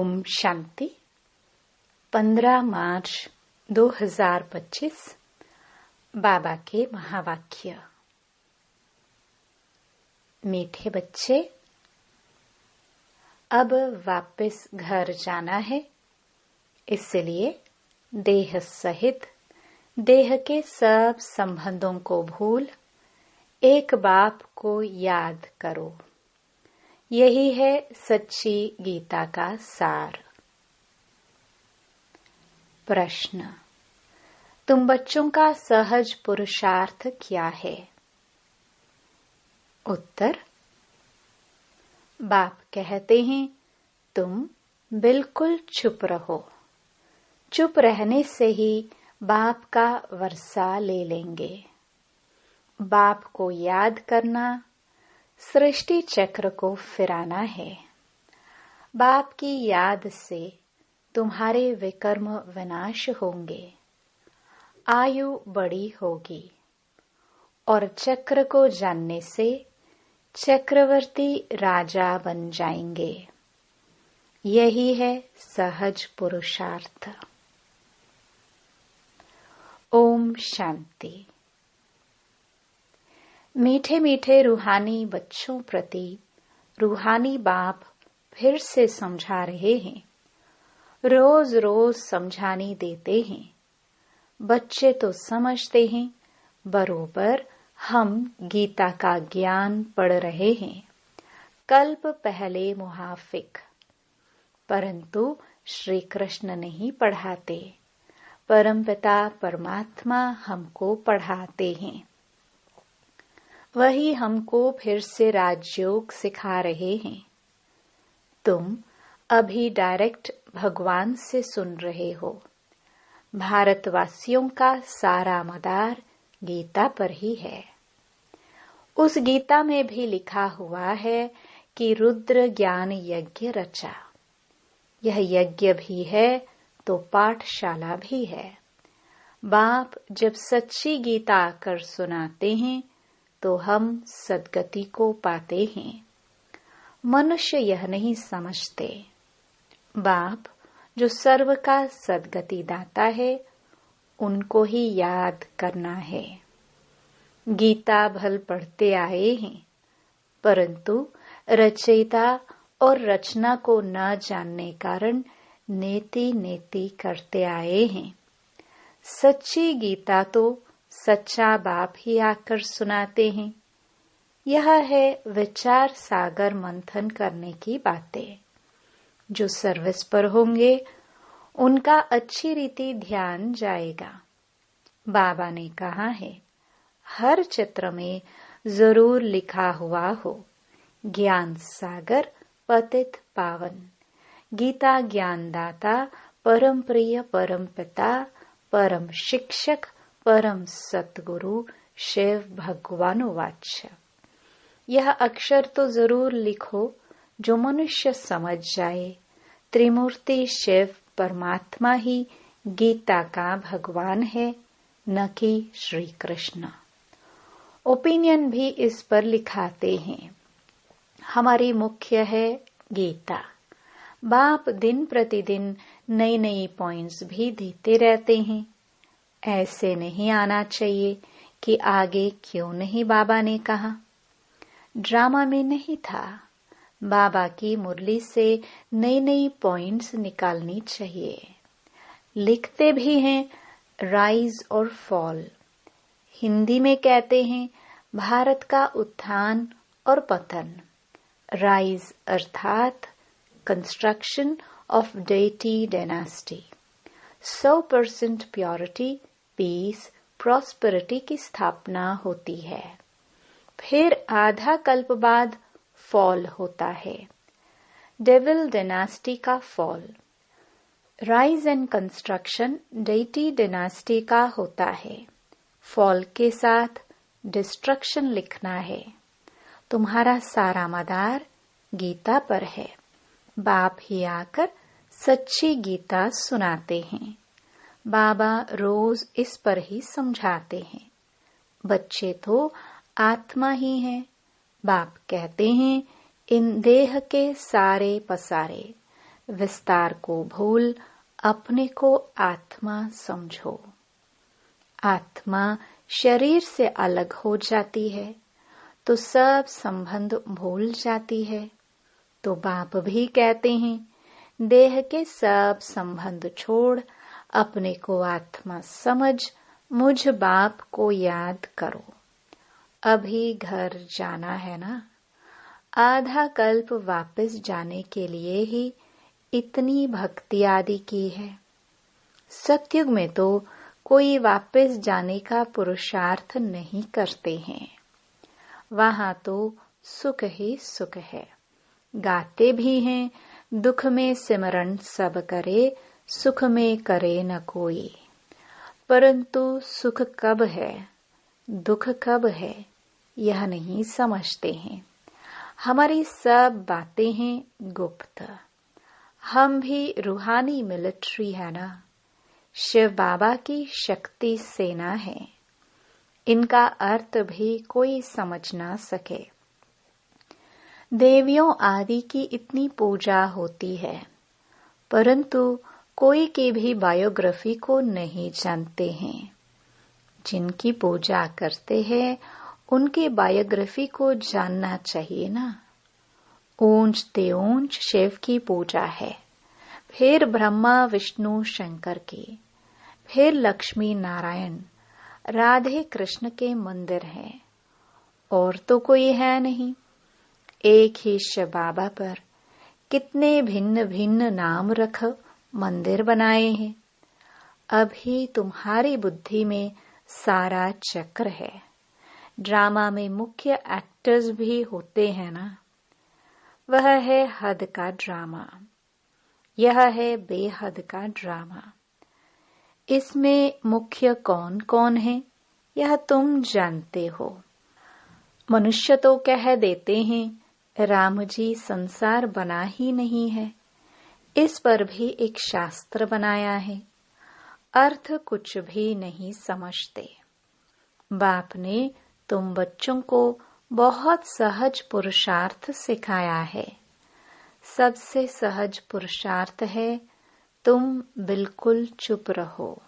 ओम शांति। 15 मार्च 2025 बाबा के महावाक्य। मीठे बच्चे, अब वापस घर जाना है, इसलिए देह सहित देह के सब संबंधों को भूल एक बाप को याद करो। यही है सच्ची गीता का सार। प्रश्न: तुम बच्चों का सहज पुरुषार्थ क्या है? उत्तर: बाप कहते हैं, तुम बिल्कुल चुप रहो। चुप रहने से ही बाप का वर्षा ले लेंगे। बाप को याद करना, सृष्टि चक्र को फिराना है। बाप की याद से तुम्हारे विकर्म विनाश होंगे, आयु बड़ी होगी और चक्र को जानने से चक्रवर्ती राजा बन जाएंगे। यही है सहज पुरुषार्थ। ओम शांति। मीठे मीठे रूहानी बच्चों प्रति रूहानी बाप फिर से समझा रहे हैं। रोज रोज समझानी देते हैं। बच्चे तो समझते हैं, बरोबर हम गीता का ज्ञान पढ़ रहे हैं। कल्प पहले मुहाफिक, परंतु श्री कृष्ण नहीं पढ़ाते। परमपिता परमात्मा हमको पढ़ाते हैं। वही हमको फिर से राजयोग सिखा रहे हैं। तुम अभी डायरेक्ट भगवान से सुन रहे हो। भारतवासियों का सारा मदार गीता पर ही है। उस गीता में भी लिखा हुआ है कि रुद्र ज्ञान यज्ञ रचा। यह यज्ञ भी है तो पाठशाला भी है। बाप जब सच्ची गीता कर सुनाते हैं तो हम सद्गति को पाते हैं। मनुष्य यह नहीं समझते। बाप जो सर्व का सद्गति दाता है, उनको ही याद करना है। गीता भल पढ़ते आए हैं, परंतु रचयिता और रचना को न जानने कारण नेति नेति करते आए हैं। सच्ची गीता तो सच्चा बाप ही आकर सुनाते हैं। यह है विचार सागर मंथन करने की बातें। जो सर्विस पर होंगे उनका अच्छी रीति ध्यान जाएगा। बाबा ने कहा है, हर चित्र में जरूर लिखा हुआ हो, ज्ञान सागर पतित पावन। गीता ज्ञानदाता, परम प्रिय परम पिता, परम शिक्षक, परम सतगुरु शिव भगवान वाच्य। यह अक्षर तो जरूर लिखो जो मनुष्य समझ जाए। त्रिमूर्ति शिव परमात्मा ही गीता का भगवान है, न कि श्री कृष्ण। ओपिनियन भी इस पर लिखाते हैं। हमारी मुख्य है गीता। बाप दिन प्रतिदिन नई नई पॉइंट्स भी देते रहते हैं। ऐसे नहीं आना चाहिए कि आगे क्यों नहीं बाबा ने कहा। ड्रामा में नहीं था। बाबा की मुरली से नई नई पॉइंट्स निकालनी चाहिए। लिखते भी हैं राइज और फॉल। हिंदी में कहते हैं भारत का उत्थान और पतन। राइज अर्थात construction of deity dynasty. 100% purity, peace, prosperity की स्थापना होती है। फिर आधा कल्प बाद फॉल होता है, डेविल डायनास्टी का fall. Rise and construction deity dynasty का होता है। फॉल के साथ डिस्ट्रक्शन लिखना है। तुम्हारा सारा मदार गीता पर है। बाप ही आकर सच्ची गीता सुनाते हैं। बाबा रोज इस पर ही समझाते हैं। बच्चे तो आत्मा ही हैं। बाप कहते हैं, इन देह के सारे पसारे विस्तार को भूल अपने को आत्मा समझो। आत्मा शरीर से अलग हो जाती है तो सब संबंध भूल जाती है। तो बाप भी कहते हैं, देह के सब संबंध छोड़ अपने को आत्मा समझ मुझ बाप को याद करो। अभी घर जाना है ना। आधा कल्प वापस जाने के लिए ही इतनी भक्ति आदि की है। सतयुग में तो कोई वापस जाने का पुरुषार्थ नहीं करते हैं। वहां तो सुख ही सुख है। गाते भी हैं, दुख में सिमरन सब करे, सुख में करे न कोई। परंतु सुख कब है, दुख कब है, यह नहीं समझते हैं। हमारी सब बातें हैं गुप्त। हम भी रूहानी मिलिट्री है ना। शिव बाबा की शक्ति सेना है। इनका अर्थ भी कोई समझ ना सके। देवियों आदि की इतनी पूजा होती है, परंतु कोई की भी बायोग्राफी को नहीं जानते हैं। जिनकी पूजा करते हैं उनके बायोग्राफी को जानना चाहिए ना। ऊंच ते ऊंच शिव की पूजा है, फिर ब्रह्मा विष्णु शंकर की, फिर लक्ष्मी नारायण राधे कृष्ण के मंदिर हैं। और तो कोई है नहीं। एक ही शिव बाबा पर कितने भिन्न भिन्न नाम रख मंदिर बनाए हैं। अभी तुम्हारी बुद्धि में सारा चक्र है। ड्रामा में मुख्य एक्टर्स भी होते हैं ना। वह है हद का ड्रामा, यह है बेहद का ड्रामा। इसमें मुख्य कौन कौन है यह तुम जानते हो। मनुष्य तो कह देते हैं राम जी संसार बना ही नहीं है। इस पर भी एक शास्त्र बनाया है। अर्थ कुछ भी नहीं समझते। बाप ने तुम बच्चों को बहुत सहज पुरुषार्थ सिखाया है। सबसे सहज पुरुषार्थ है तुम बिल्कुल चुप रहो।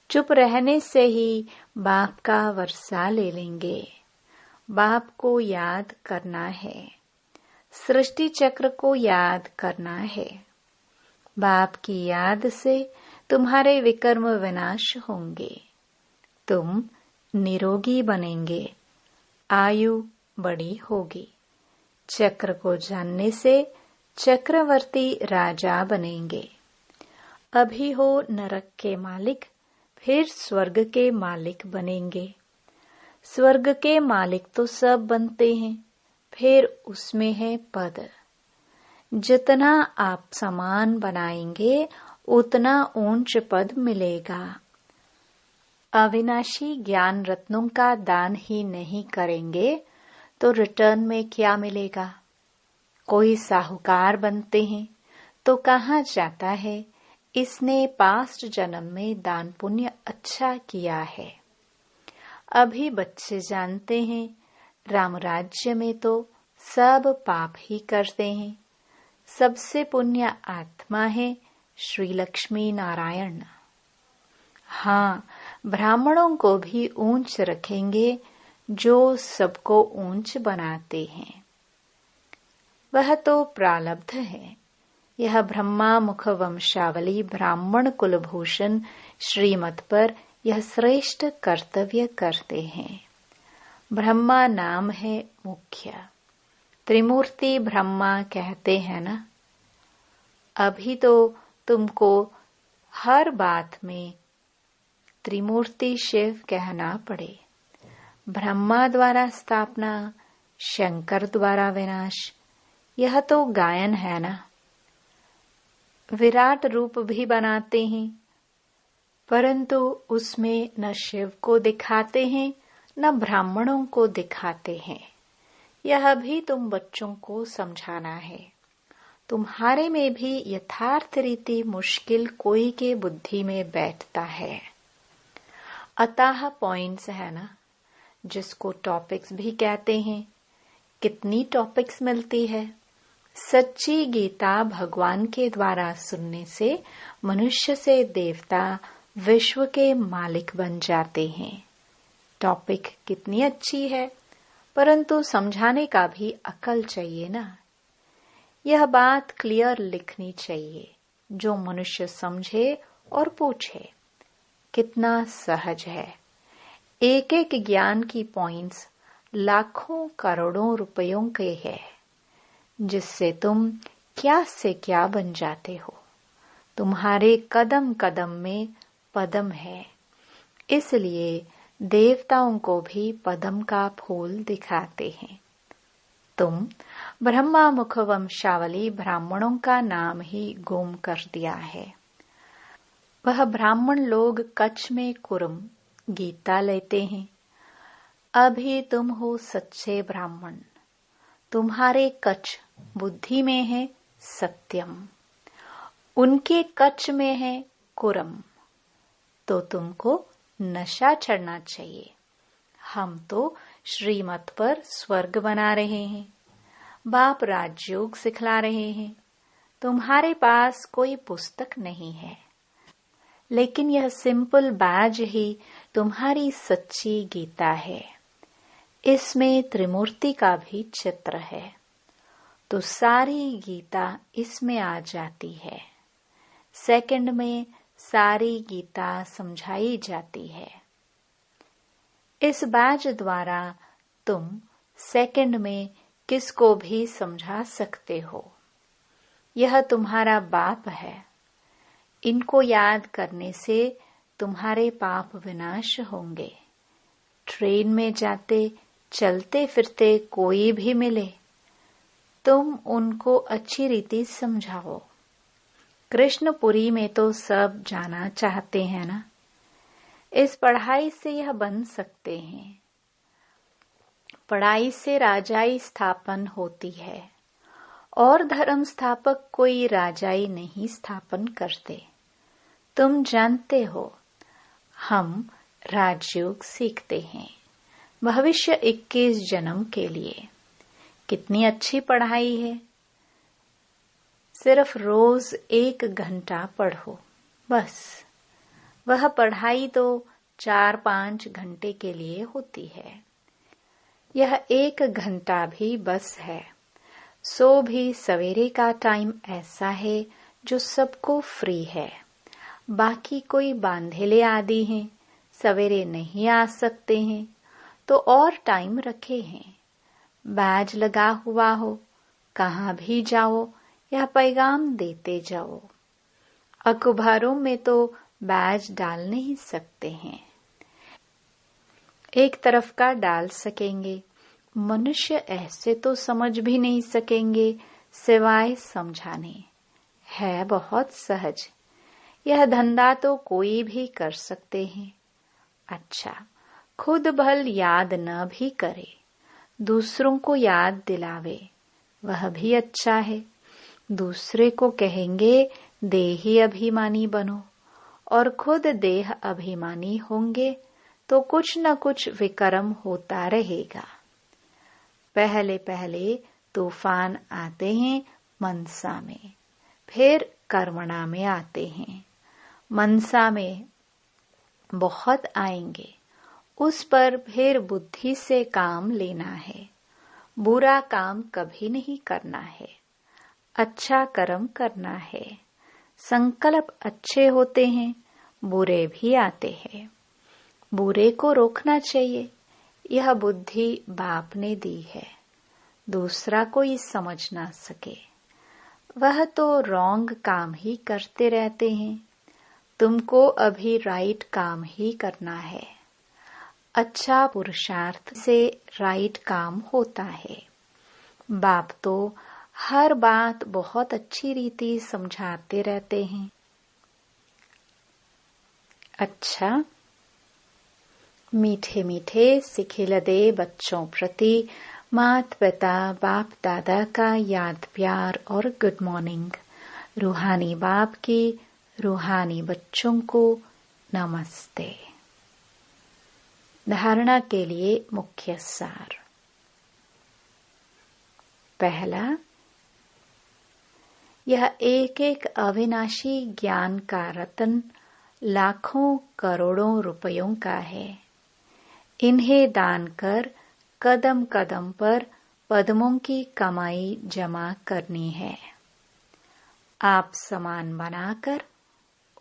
चुप रहने से ही बाप का वर्षा ले लेंगे। बाप को याद करना है, सृष्टि चक्र को याद करना है। बाप की याद से तुम्हारे विकर्म विनाश होंगे। तुम निरोगी बनेंगे, आयु बड़ी होगी। चक्र को जानने से चक्रवर्ती राजा बनेंगे। अभी हो नरक के मालिक, फिर स्वर्ग के मालिक बनेंगे। स्वर्ग के मालिक तो सब बनते हैं, फिर उसमें है पद। जितना आप सामान बनाएंगे उतना ऊंच पद मिलेगा। अविनाशी ज्ञान रत्नों का दान ही नहीं करेंगे तो रिटर्न में क्या मिलेगा। कोई साहूकार बनते हैं तो कहाँ जाता है, इसने पास्ट जन्म में दान पुण्य अच्छा किया है। अभी बच्चे जानते हैं राम राज्य में तो सब पाप ही करते हैं। सबसे पुण्य आत्मा है श्री लक्ष्मी नारायण। हाँ, ब्राह्मणों को भी ऊंच रखेंगे जो सबको ऊंच बनाते हैं। वह तो प्रारब्ध है। यह ब्रह्मा मुख वंशावली ब्राह्मण कुलभूषण श्रीमत पर यह श्रेष्ठ कर्तव्य करते हैं। ब्रह्मा नाम है मुख्य। त्रिमूर्ति ब्रह्मा कहते हैं ना। अभी तो तुमको हर बात में त्रिमूर्ति शिव कहना पड़े। ब्रह्मा द्वारा स्थापना, शंकर द्वारा विनाश, यह तो गायन है ना। विराट रूप भी बनाते हैं, परंतु उसमें न शिव को दिखाते हैं न ब्राह्मणों को दिखाते हैं। यह भी तुम बच्चों को समझाना है। तुम्हारे में भी यथार्थ रीति मुश्किल कोई के बुद्धि में बैठता है। अतः पॉइंट्स है ना, जिसको टॉपिक्स भी कहते हैं। कितनी टॉपिक्स मिलती है, सच्ची गीता भगवान के द्वारा सुनने से मनुष्य से देवता विश्व के मालिक बन जाते हैं। टॉपिक कितनी अच्छी है, परंतु समझाने का भी अक्ल चाहिए ना। यह बात क्लियर लिखनी चाहिए, जो मनुष्य समझे और पूछे। कितना सहज है। एक एक ज्ञान की पॉइंट्स लाखों करोड़ों रुपयों के है, जिससे तुम क्या से क्या बन जाते हो। तुम्हारे कदम कदम में पदम है, इसलिए देवताओं को भी पदम का फूल दिखाते हैं। तुम ब्रह्मा मुख वंशावली ब्राह्मणों का नाम ही गुम कर दिया है। वह ब्राह्मण लोग कच्छ में कुर्म गीता लेते हैं। अभी तुम हो सच्चे ब्राह्मण। तुम्हारे कच्छ बुद्धि में है सत्यम, उनके कच्छ में है कुर्म। तो तुमको नशा चढ़ना चाहिए। हम तो श्रीमत पर स्वर्ग बना रहे हैं, बाप राजयोग सिखला रहे हैं। तुम्हारे पास कोई पुस्तक नहीं है, लेकिन यह सिंपल बैज ही तुम्हारी सच्ची गीता है। इसमें त्रिमूर्ति का भी चित्र है, तो सारी गीता इसमें आ जाती है। सेकंड में सारी गीता समझाई जाती है। इस बैज द्वारा तुम सेकंड में किसको भी समझा सकते हो। यह तुम्हारा बाप है। इनको याद करने से तुम्हारे पाप विनाश होंगे। ट्रेन में जाते चलते फिरते कोई भी मिले, तुम उनको अच्छी रीति समझाओ। कृष्णपुरी में तो सब जाना चाहते हैं ना। इस पढ़ाई से यह बन सकते हैं। पढ़ाई से राजाई स्थापन होती है, और धर्म स्थापक कोई राजाई नहीं स्थापन करते। तुम जानते हो, हम राजयोग सीखते हैं भविष्य 21 जन्म के लिए। कितनी अच्छी पढ़ाई है। सिर्फ रोज 1 घंटा पढ़ो, बस। वह पढ़ाई तो 4-5 घंटे के लिए होती है। यह 1 घंटा भी बस है। सो भी सवेरे का टाइम ऐसा है जो सबको फ्री है। बाकी कोई बांधेले आदि हैं, सवेरे नहीं आ सकते हैं, तो और टाइम रखे हैं। बैज लगा हुआ हो, कहाँ भी जाओ यह पैगाम देते जाओ। अखबारों में तो बैज डाल नहीं सकते हैं, एक तरफ का डाल सकेंगे। मनुष्य ऐसे तो समझ भी नहीं सकेंगे, सिवाय समझाने। है बहुत सहज। यह धंधा तो कोई भी कर सकते हैं। अच्छा, खुद भल याद न भी करे, दूसरों को याद दिलावे, वह भी अच्छा है। दूसरे को कहेंगे देही अभिमानी बनो, और खुद देह अभिमानी होंगे तो कुछ न कुछ विक्रम होता रहेगा। पहले पहले तूफान आते हैं मनसा में, फिर कर्मणा में आते हैं। मनसा में बहुत आएंगे, उस पर फिर बुद्धि से काम लेना है। बुरा काम कभी नहीं करना है, अच्छा कर्म करना है। संकल्प अच्छे होते हैं, बुरे भी आते हैं। बुरे को रोकना चाहिए। यह बुद्धि बाप ने दी है, दूसरा कोई समझ ना सके। वह तो रॉन्ग काम ही करते रहते हैं। तुमको अभी राइट काम ही करना है। अच्छा पुरुषार्थ से राइट काम होता है। बाप तो हर बात बहुत अच्छी रीति समझाते रहते हैं। अच्छा, मीठे मीठे सिखिलदे बच्चों प्रति माता पिता बाप दादा का याद प्यार और गुड मॉर्निंग। रूहानी बाप की रूहानी बच्चों को नमस्ते। धारणा के लिए मुख्य सार। पहला, यह एक एक अविनाशी ज्ञान का रत्न लाखों करोड़ों रुपयों का है। इन्हें दान कर कदम कदम पर पद्मों की कमाई जमा करनी है। आप समान बनाकर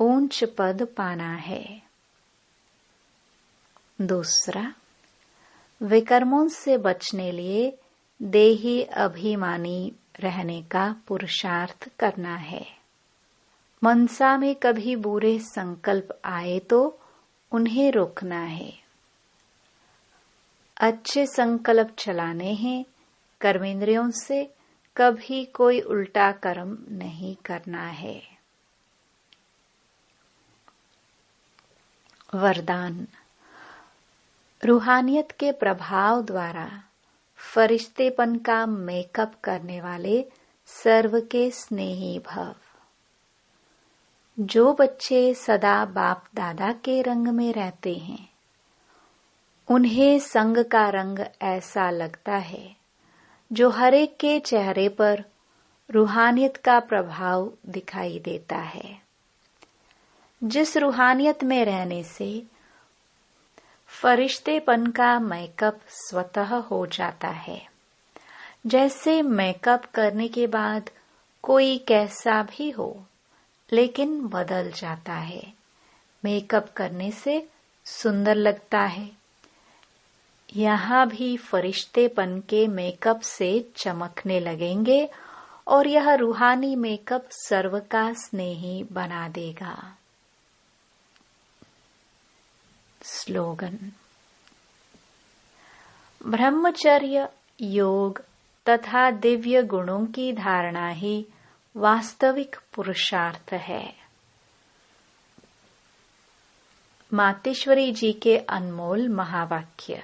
ऊंच पद पाना है। दूसरा, विकर्मों से बचने लिए देही अभिमानी रहने का पुरुषार्थ करना है। मनसा में कभी बुरे संकल्प आए तो उन्हें रोकना है। अच्छे संकल्प चलाने हैं। कर्मेंद्रियों से कभी कोई उल्टा कर्म नहीं करना है। वरदान। रूहानियत के प्रभाव द्वारा फरिश्तेपन का मेकअप करने वाले सर्व के स्नेही भव। जो बच्चे सदा बाप दादा के रंग में रहते हैं, उन्हें संग का रंग ऐसा लगता है जो हर एक के चेहरे पर रूहानियत का प्रभाव दिखाई देता है। जिस रूहानियत में रहने से फरिश्तेपन का मेकअप स्वतः हो जाता है। जैसे मेकअप करने के बाद कोई कैसा भी हो लेकिन बदल जाता है। मेकअप करने से सुंदर लगता है। यहाँ भी फरिश्तेपन के मेकअप से चमकने लगेंगे और यह रूहानी मेकअप सर्व का स्नेही बना देगा। स्लोगन। ब्रह्मचर्य, योग तथा दिव्य गुणों की धारणा ही वास्तविक पुरुषार्थ है। मातेश्वरी जी के अनमोल महावाक्य।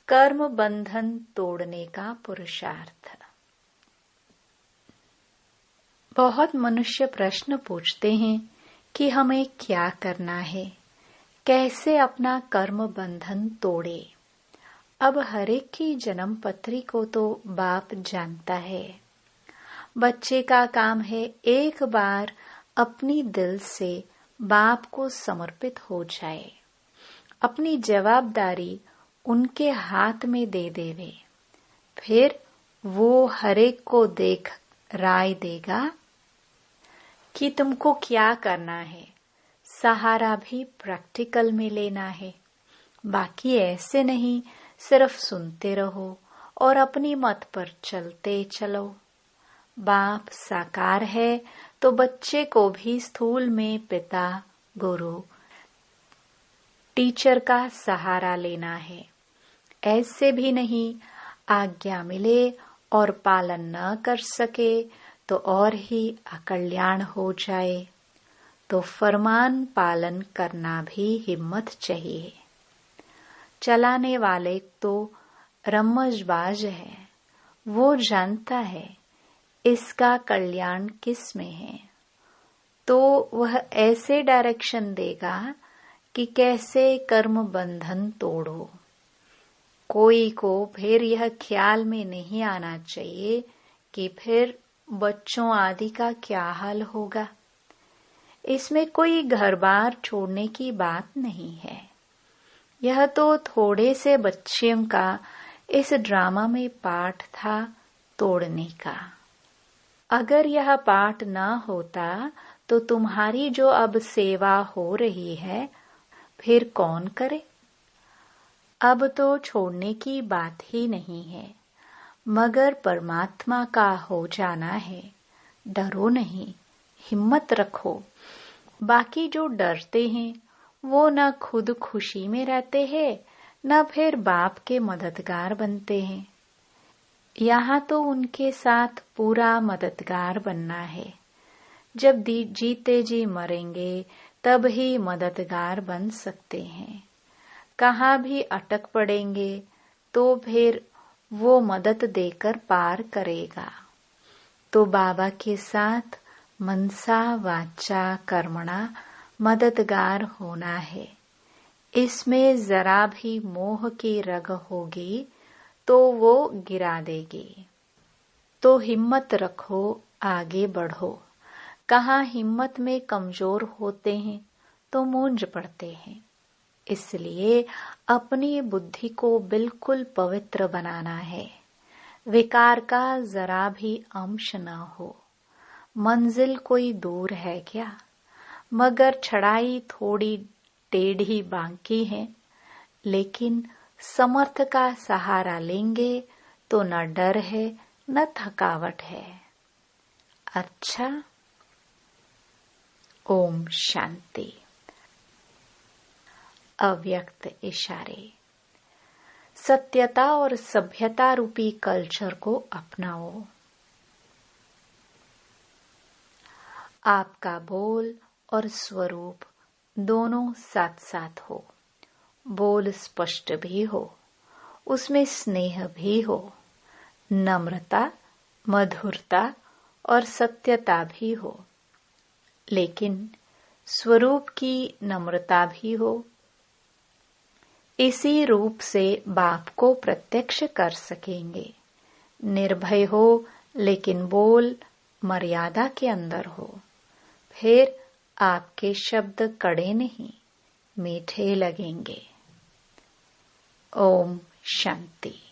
कर्म बंधन तोड़ने का पुरुषार्थ। बहुत मनुष्य प्रश्न पूछते हैं कि हमें क्या करना है, कैसे अपना कर्म बंधन तोड़े। अब हरेक की जन्म पत्री को तो बाप जानता है। बच्चे का काम है एक बार अपनी दिल से बाप को समर्पित हो जाए, अपनी जवाबदारी उनके हाथ में दे देवे। फिर वो हरेक को देख राय देगा कि तुमको क्या करना है। सहारा भी प्रैक्टिकल में लेना है। बाकी ऐसे नहीं सिर्फ सुनते रहो और अपनी मत पर चलते चलो। बाप साकार है तो बच्चे को भी स्थूल में पिता, गुरु, टीचर का सहारा लेना है। ऐसे भी नहीं आज्ञा मिले और पालन न कर सके तो और ही अकल्याण हो जाए। तो फरमान पालन करना भी हिम्मत चाहिए। चलाने वाले तो रम्मजबाज है, वो जानता है इसका कल्याण किस में है, तो वह ऐसे डायरेक्शन देगा कि कैसे कर्म बंधन तोड़ो। कोई को फिर यह ख्याल में नहीं आना चाहिए कि फिर बच्चों आदि का क्या हाल होगा। इसमें कोई घर बार छोड़ने की बात नहीं है। यह तो थोड़े से बच्चों का इस ड्रामा में पाठ था तोड़ने का। अगर यह पाठ न होता तो तुम्हारी जो अब सेवा हो रही है फिर कौन करे। अब तो छोड़ने की बात ही नहीं है, मगर परमात्मा का हो जाना है। डरो नहीं, हिम्मत रखो। बाकी जो डरते हैं वो न खुद खुशी में रहते हैं न फिर बाप के मददगार बनते हैं। यहाँ तो उनके साथ पूरा मददगार बनना है। जब जीते जी मरेंगे तब ही मददगार बन सकते हैं। कहाँ भी अटक पड़ेंगे तो फिर वो मदद देकर पार करेगा। तो बाबा के साथ मनसा वाचा कर्मणा मददगार होना है। इसमें जरा भी मोह की रग होगी तो वो गिरा देगी। तो हिम्मत रखो, आगे बढ़ो। कहाँ हिम्मत में कमजोर होते हैं तो मूंझ पड़ते हैं। इसलिए अपनी बुद्धि को बिल्कुल पवित्र बनाना है। विकार का जरा भी अंश न हो। मंजिल कोई दूर है क्या, मगर चढ़ाई थोड़ी टेढ़ी बांकी है। लेकिन समर्थ का सहारा लेंगे तो न डर है न थकावट है। अच्छा, ओम शांति। अव्यक्त इशारे। सत्यता और सभ्यता रूपी कल्चर को अपनाओ। आपका बोल और स्वरूप दोनों साथ साथ हो। बोल स्पष्ट भी हो, उसमें स्नेह भी हो, नम्रता, मधुरता और सत्यता भी हो। लेकिन स्वरूप की नम्रता भी हो। इसी रूप से बाप को प्रत्यक्ष कर सकेंगे। निर्भय हो, लेकिन बोल मर्यादा के अंदर हो। फिर आपके शब्द कड़े नहीं, मीठे लगेंगे। ओम शांति।